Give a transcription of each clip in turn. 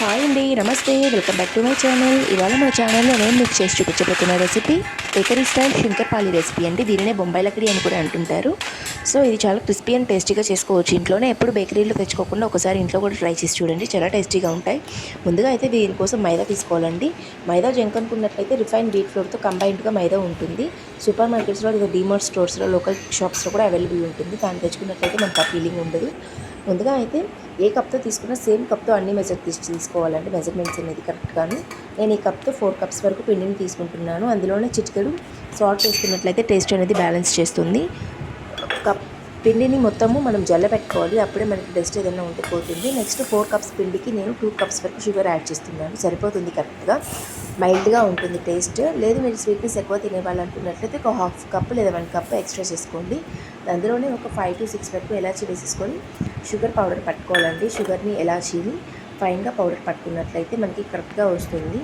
Hi అండి, నమస్తే, welcome back to my channel. ఇవాళ మన ఛానల్లో నేను మీకు చేసి చూపించబోతున్న recipe bakery style Shankarpali recipe అండి. దీనినే బొంబాయి లక్కడి అని కూడా అంటుంటారు. సో ఇది చాలా క్రిస్పీ అండ్ టేస్టీగా చేసుకోవచ్చు. ఇంట్లోనే ఎప్పుడు బేకరీలో తెచ్చుకోకుండా ఒకసారి ఇంట్లో కూడా ట్రై చేసి చూడండి, చాలా టేస్టీగా ఉంటాయి. ముందుగా అయితే దీనికోసం మైదా తీసుకోవాలండి. మైదా జంక్ అనుకున్నట్లయితే రిఫైన్ వీట్ ఫ్లోర్తో కంబైన్డ్గా మైదా ఉంటుంది. సూపర్ మార్కెట్స్లో లేదా డీమార్ట్ స్టోర్స్లో లోకల్ షాప్స్లో కూడా అవైలబుల్ ఉంటుంది. దాన్ని తెచ్చుకున్నట్లయితే మనకు ఆ ఫీలింగ్ ఉండదు. ముందుగా అయితే ఏ కప్తో తీసుకున్నా సేమ్ కప్తో అన్ని తీసుకోవాలండి. మెజర్మెంట్స్ అనేది కరెక్ట్గాను. నేను ఈ కప్తో 4 కప్స్ వరకు పిండిని తీసుకుంటున్నాను. అందులోనే చిటికెడు సాల్ట్ వేసుకున్నట్లయితే టేస్ట్ అనేది బ్యాలెన్స్ చేస్తుంది. కప్ పిండిని మొత్తము మనం పెట్టుకోవాలి, అప్పుడే మనకి డస్ట్ ఏదైనా ఉంటే పోతుంది. నెక్స్ట్ 4 కప్స్ పిండికి నేను 2 కప్స్ వరకు షుగర్ యాడ్ చేస్తున్నాను. సరిపోతుంది కరెక్ట్గా, మైల్డ్గా ఉంటుంది టేస్ట్. లేదు మీరు స్వీట్నెస్ ఎక్కువ తినేవాళ్ళనుకున్నట్లయితే ఒక 1/2 కప్ లేదా 1 కప్ ఎక్స్ట్రా చేసుకోండి. అందులోనే ఒక 5 to 6 వరకు ఎలాచీ వేసేసుకొని షుగర్ పౌడర్ పట్టుకోవాలండి. షుగర్ని ఎలాచీని ఫైన్గా పౌడర్ పట్టుకున్నట్లయితే మనకి కరెక్ట్గా వస్తుంది.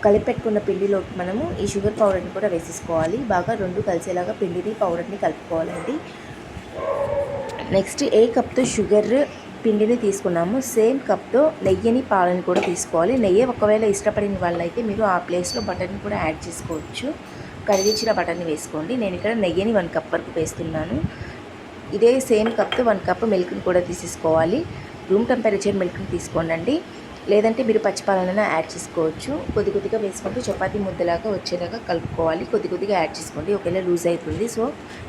కలిపి పెట్టుకున్న పిండిలోకి మనము ఈ షుగర్ పౌడర్ని కూడా వేసేసుకోవాలి. బాగా రెండు కలిసేలాగా పిండిని పౌడర్ని కలుపుకోవాలండి. నెక్స్ట్ ఏ కప్తో షుగర్ పిండిని తీసుకున్నాము సేమ్ కప్తో నెయ్యిని పాలని కూడా తీసుకోవాలి. నెయ్యి ఒకవేళ ఇష్టపడిన వాళ్ళైతే మీరు ఆ ప్లేస్లో బటర్ని కూడా యాడ్ చేసుకోవచ్చు. కరిగించిన బటర్ని వేసుకోండి. నేను ఇక్కడ నెయ్యిని 1 కప్ వరకు వేస్తున్నాను. ఇదే సేమ్ కప్తో 1 కప్ మిల్క్ని కూడా తీసేసుకోవాలి. రూమ్ టెంపరేచర్ మిల్క్ని తీసుకోండి, లేదంటే మీరు పచ్చిపాలనైనా యాడ్ చేసుకోవచ్చు. కొద్ది కొద్దిగా వేసుకుంటూ చపాతీ ముద్దలాగా వచ్చేలాగా కలుపుకోవాలి. కొద్ది కొద్దిగా యాడ్ చేసుకోండి, ఒకవేళ లూజ్ అవుతుంది. సో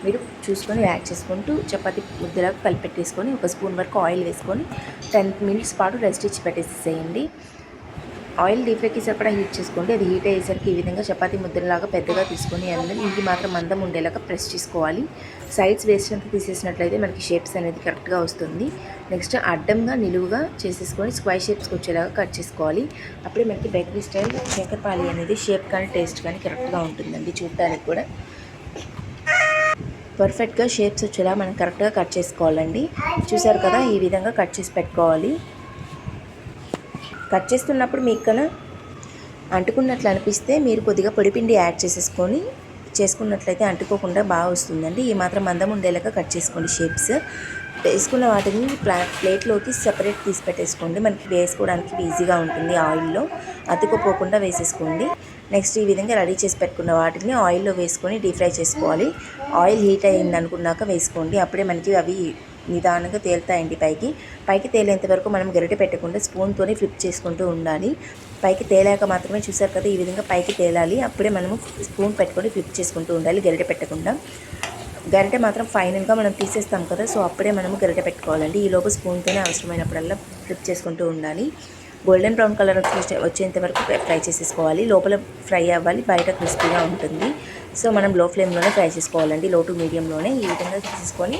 మీరు చూసుకొని యాడ్ చేసుకుంటూ చపాతీ ముద్దలాగా కలిపెట్టేసుకొని ఒక స్పూన్ వరకు ఆయిల్ వేసుకొని 10 మినిట్స్ పాటు రెస్ట్ ఇచ్చి పెట్టేసేయండి. ఆయిల్ డీప్ ఫ్రైకి సరిపడా హీట్ చేసుకోండి. అది హీట్ అయ్యేసరికి ఈ విధంగా చపాతీ ముద్దలాగా పెద్దగా తీసుకొని అందులో ఇంటి మాత్రం మందం ఉండేలాగా ప్రెస్ చేసుకోవాలి. సైడ్స్ వేసినంత తీసేసినట్లయితే మనకి షేప్స్ అనేది కరెక్ట్గా వస్తుంది. నెక్స్ట్ అడ్డంగా నిలువుగా చేసేసుకొని స్క్వైర్ షేప్స్కి వచ్చేలాగా కట్ చేసుకోవాలి. అప్పుడే మనకి బేకరీ స్టైల్ శంకర్పాలి అనేది షేప్ కానీ టేస్ట్ కానీ కరెక్ట్గా ఉంటుందండి. చూడటానికి కూడా పర్ఫెక్ట్గా షేప్స్ వచ్చేలా మనం కరెక్ట్గా కట్ చేసుకోవాలండి. చూసారు కదా, ఈ విధంగా కట్ చేసి పెట్టుకోవాలి. కట్ చేస్తున్నప్పుడు మీకు అంటుకున్నట్లు అనిపిస్తే మీరు కొద్దిగా పొడిపిండి యాడ్ చేసుకున్నట్లయితే అంటుకోకుండా బాగా వస్తుందండి. ఈ మాత్రం మందం ఉండేలాగా కట్ చేసుకోండి. షేప్స్ వేసుకున్న వాటిని ప్లేట్లోకి సెపరేట్ తీసి పెట్టేసుకోండి. మనకి వేసుకోవడానికి ఈజీగా ఉంటుంది. ఆయిల్లో అతుక్కుపోకుండా వేసేసుకోండి. నెక్స్ట్ ఈ విధంగా రెడీ చేసి పెట్టుకున్న వాటిని ఆయిల్లో వేసుకొని డీప్ ఫ్రై చేసుకోవాలి. ఆయిల్ హీట్ అయ్యింది అనుకున్నాక వేసుకోండి, అప్పుడే మనకి అవి నిదానంగా తేలుతాయండి. పైకి తేలేంత వరకు మనం గరిటె పెట్టకుండా స్పూన్తోనే ఫ్లిప్ చేసుకుంటూ ఉండాలి. పైకి తేలాక మాత్రమే, చూసారు కదా, ఈ విధంగా పైకి తేలాలి. అప్పుడే మనము స్పూన్ పెట్టుకొని ఫ్లిప్ చేసుకుంటూ ఉండాలి, గరిటె పెట్టకుండా. గరిటె మాత్రం ఫైనల్గా మనం తీసేస్తాం కదా, సో అప్పుడే మనము గరిటె పెట్టుకోవాలండి. ఈలోపు స్పూన్తోనే అవసరమైనప్పుడల్లా ఫ్లిప్ చేసుకుంటూ ఉండాలి. గోల్డెన్ బ్రౌన్ కలర్ వచ్చేంత వరకు ఫ్రై చేసేసుకోవాలి. లోపల ఫ్రై అవ్వాలి, బయట క్రిస్పీగా ఉంటుంది. సో మనం లో ఫ్లేమ్లోనే ఫ్రై చేసుకోవాలండి, లో టు మీడియంలోనే. ఈ విధంగా తీసుకొని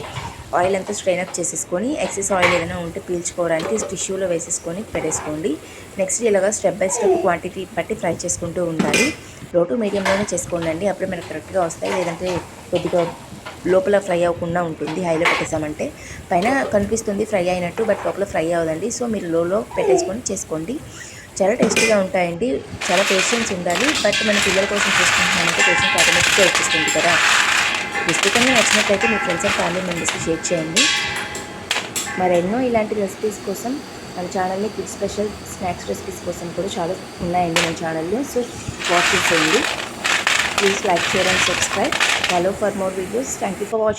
ఆయిల్ అంతా స్ట్రెయిన్ అప్ చేసేసుకొని ఎక్సెస్ ఆయిల్ ఏదైనా ఉంటే పీల్చుకోవడానికి టిష్యూలో వేసేసుకొని పెట్టేసుకోండి. నెక్స్ట్ ఇలాగా స్టెప్ బై స్టెప్ క్వాంటిటీ బట్టి ఫ్రై చేసుకుంటూ ఉండాలి. లో టు మీడియంలోనే చేసుకోండి, అప్పుడే మనకు కరెక్ట్గా వస్తాయి. లేదంటే కొద్దిగా లోపల ఫ్రై అవ్వకుండా ఉంటుంది. హైలో పెట్టేసామంటే పైన కనిపిస్తుంది ఫ్రై అయినట్టు, బట్ లోపల ఫ్రై అవ్వదండి. సో మీరు లోలో పెట్టేసుకొని చేసుకోండి. చాలా టేస్టీగా ఉంటాయండి. చాలా పేషెన్స్ ఉండాలి, బట్ మన పిల్లల కోసం చేసుకుంటున్నామంటే పేషెన్స్ ఆటోమేటిక్గా వచ్చేస్తుంది కదా. రెసిపీ కన్నా నచ్చినట్లయితే మీ ఫ్రెండ్స్ అండ్ ఫ్యామిలీ మెంబర్స్కి షేర్ చేయండి. మరెన్నో ఇలాంటి రెసిపీస్ కోసం మన ఛానల్ని కిడ్స్ స్పెషల్ స్నాక్స్ రెసిపీస్ కోసం కూడా చాలా ఉన్నాయండి మన ఛానల్లో. సో వాచ్ చేయండి. Please like, share and subscribe. Follow for more videos. Thank you for watching.